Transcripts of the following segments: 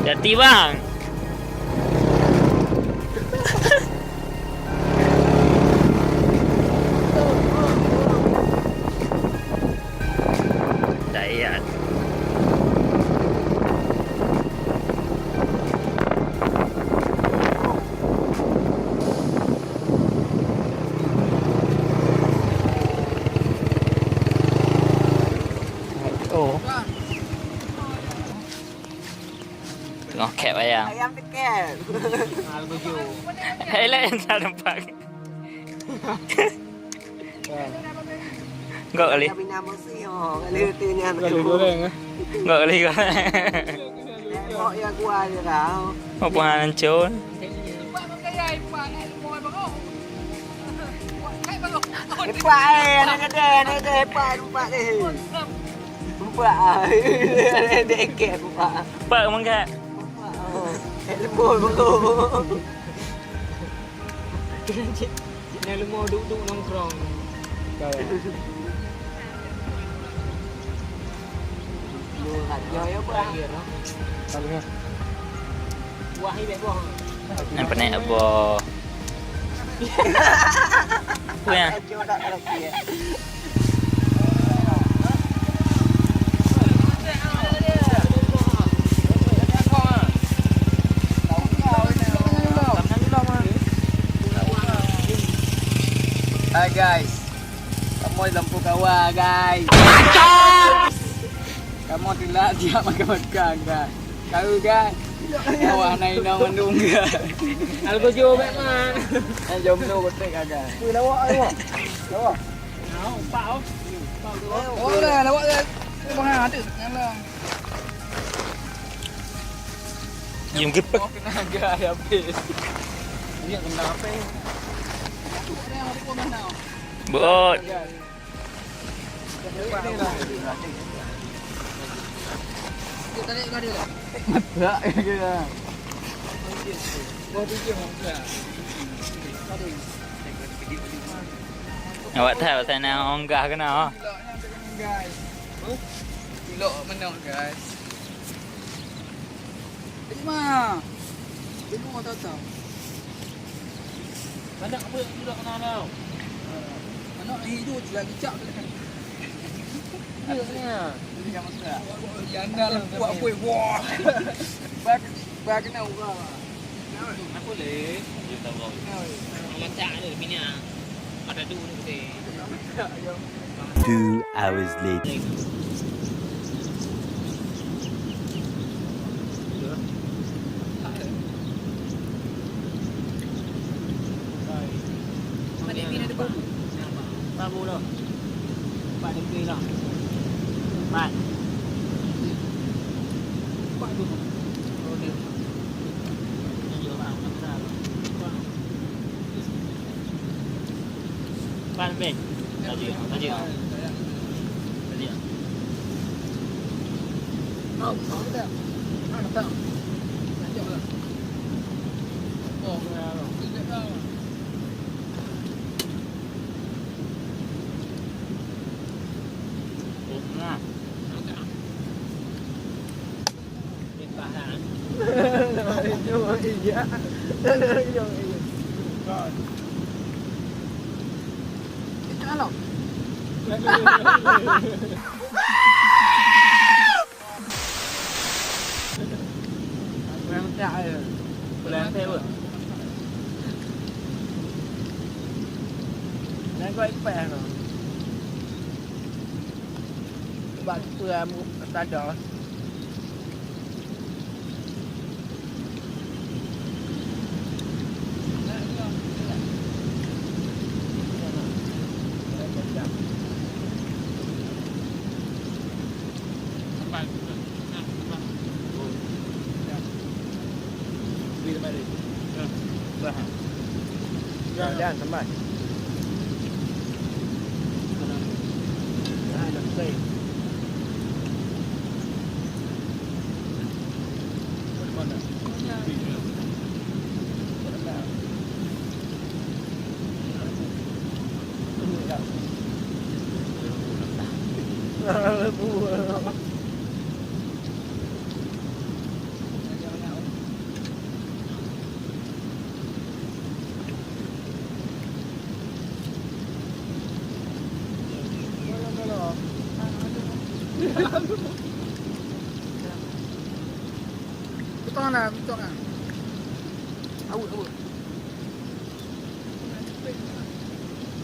Hati bang. Dayat. Oh. Tengok cat ayam. Ayam tekan. Elak yang tak nampak. Enggak kali. Kami nama siyo. Kali itu nya. Kali goreng ah. Enggak kali kau. Kok yang kuah je tau. Mau hancur. Hebat nak kata nak kata hebat nampak ni. Nampak ah. Dekat nampak. Pak mangkat. Lembut betul. Yang lemah duduk nongkrong. Yo yo apa? Kalau Buah ni buah. Nampak naik apa? Punya. Ajo tak lagi. Hai guys. Kamu di lampu kawah guys. Kamu tidak siap makan-makan guys. Kau guys. Kawah naik nang mendung guys. algo jo mek man. Jom dulu kotek guys. Tu lawak lawak. Lawak. Nau, pau. Oh lah lawak dah. Bang ada ngalang. Jom gepek. Kena guys habis. Ni kena apa? Bot. Tak kena. Awak tahu pasal nak onggah kena. Guys. Pilok mana guys? Terima. Tengok tahu. Banyak apa yang sudah kena tau? Anak hidup lagi cak kan. Ya sebenarnya. Ini yang masak. Janda lah buat kuih. Wah. Bag kena urang. Apa boleh? Dia tahu. Macam ni minyak. Ada dua ni betul. 2 hours later. Baru dah. Empat degree lah. Empat. Empat tu. Oh dia. Dia orang besar. Empat lebih. Tadi. Tadi. Oh, tak. Mana tak? Jom lah. Oh, tidak tahu. Nah. Tahan. Jom iya. Jom iya. Itu alam. Kurang tak ya. Bulan apa? Dan kau ikat tu. Sebab kurang tak ada. Jangan sampai. Nak say. Mana? Betul lah, betul lah. Awut.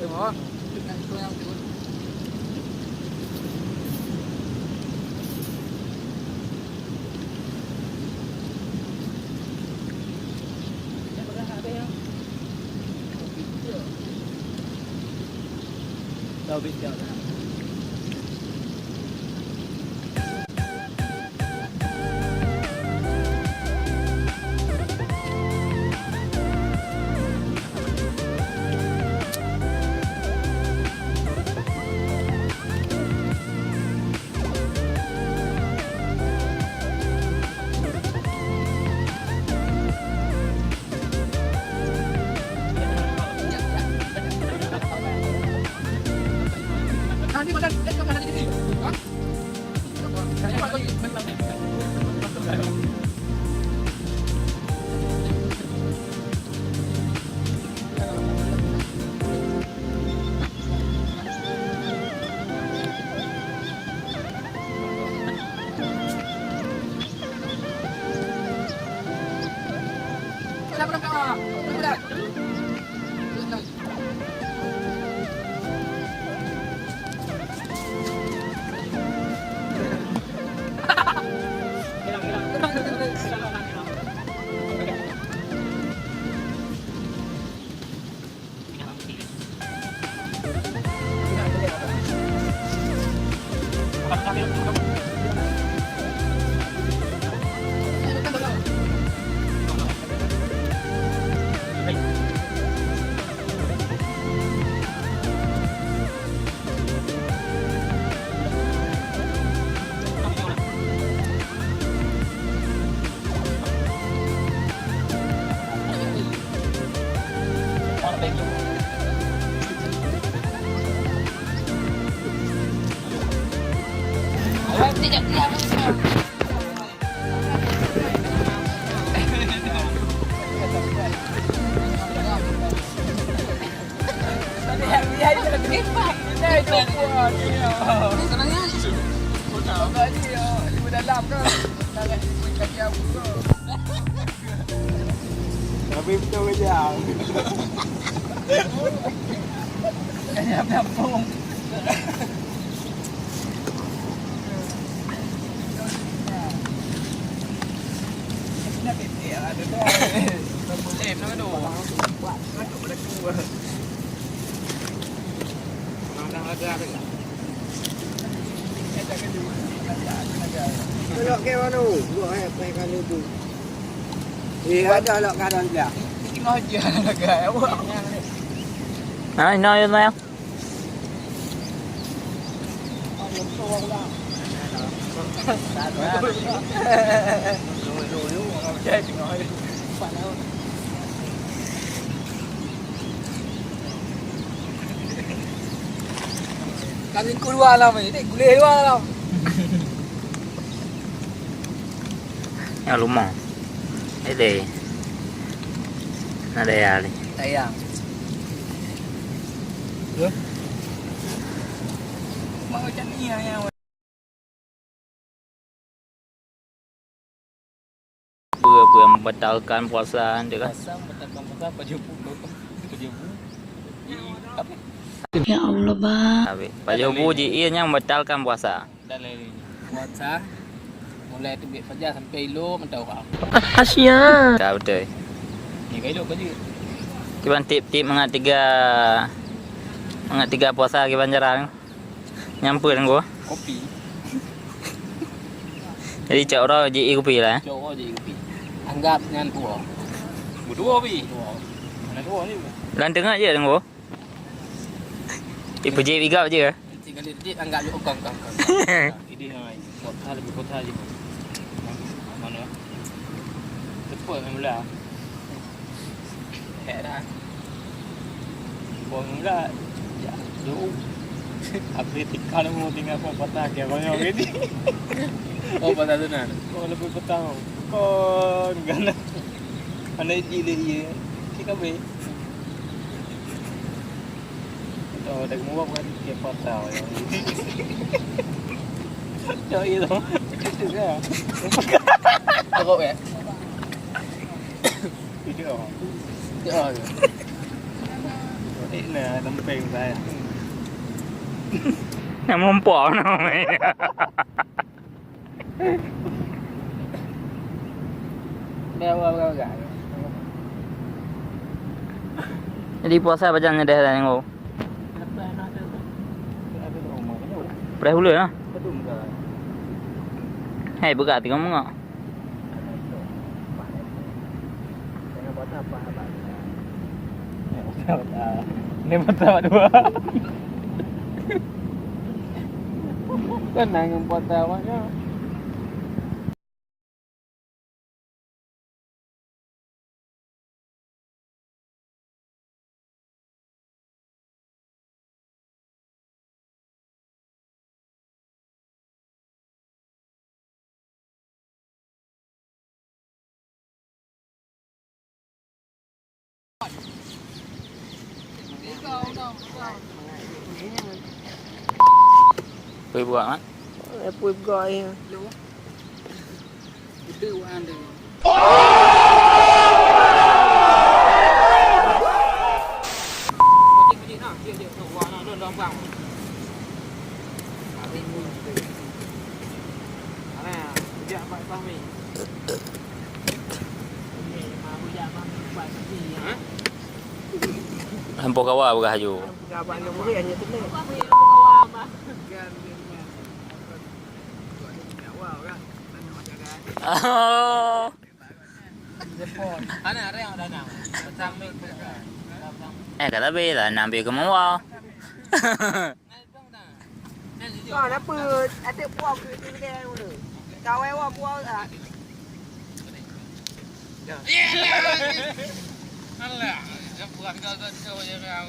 Tengok. Dengan itu yang betul. Tahu bincang. Nanti makan, makan nanti di sini. Hah? Saya makan lagi. Tapi betul kejam. Kaya kampung. Nak peti ada dah. Boleh nak tu. Buat nak boleh keluar. Nang ada ada. Kita kan dulu. Kalau ke mana? Buat apa kali tu? Ada lah kadang dia. Tengok je agak awak. Nói vô leo. Kami keluar lah ni, gulai luar lah. Yang lumah. Đây. Nó đây à đi. Đây à. Được. Mau chân nhiều nhau. Pura-pura membatalkan puasa dia kan. Puasa membatalkan puasa pada bulan. Apa? Ya Allah, Bang. Habis. Pak Jobu JI yang membatalkan puasa. Dan lain puasa mulai terbit fajar sampai ilo mentau kau. Kasihan. Tak betul. Ni kau kerja. Kiban tip-tip mengat tiga puasa kiban jarang. Nyamper dengan gua. Kopi. Jadi cak orang JI kopi lah. Cowok je kopi. Anggap dengan dua. Berdua pi. Dua. Mana dua ni? Lanteng aja dengan gua. Ibu JI igap je. Tinggal dia anggap lu okang. Ini hai. Kota je. Mana? Cepat mula. Dah. Buang mula. Ya, jauh. Update tikar mau tinggal kau patah ke banyak ini. Oh patah tu nak. Oh lebih patah. Kau gana. Anda dia. Kita be. Oh dah mau buat ke patah. Cok itu. Itu ya. Teruk ya. Video. Video. Ini lempeng saya. Yang mempok namanya. Bawa gak. Jadi puasa apa jangan dah dah ngau. Pernah dulu ya. Hei buka tiga mengak. Ini pertama dua. Kan nanggung pertamanya. Pergi buat mak. Apa gay. Itu anda. Hempok kawa buka haju. Gaban yang murid hanya tu ni. Oh. Ana ada yang danang. Sampai Kata be lah nampi ke mau. Kau apa? Ada puak ke dia dulu. Kau awak puak tak? Alah, bukan kau je kau.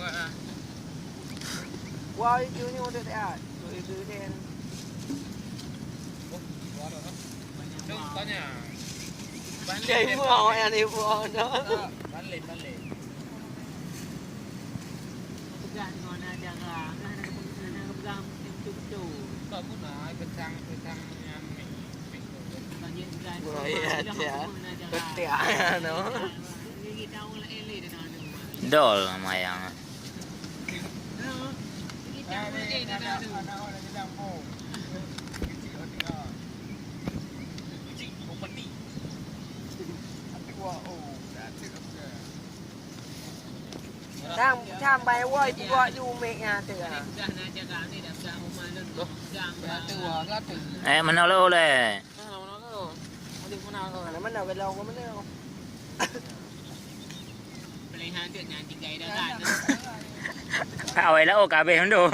Puak itu ni untuk dia. Itu dia. Tanya. Dia puak yang ni puak dah. Balik. Pegang kau nak jaga. Nak pegang betul-betul. Kau pun nak pegang yang ni. Oh iya dia. Ketia no. Dol mayang. Tham bài quay thì gọi du mẹ nhà từ à. Mana lo le. Mana mana cái lâu có mấy đâu. Awai lah cà phê không đủ.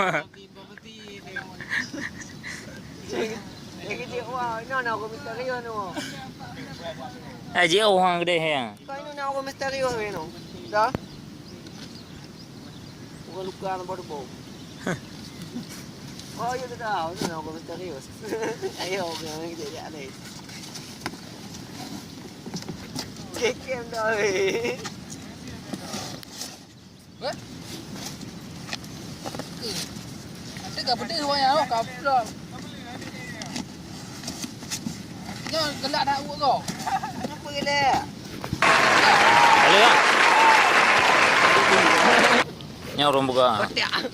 Cái chuyện wow, nó nào có Mysterio nữa. Chỉ ô hoàng đây hè. Cái nó nào có Mysterio vậy nó. Đó. Có luka nó baru bau. Oh iya tahu, nó nào có Mysterio. Ayo cái gì vậy này. Chết em đời. Cái benda semuanya lo kau pula. Jangan gelak dah buat kau. Apa gila? Boleh tak? Yang orang buka. Kotak.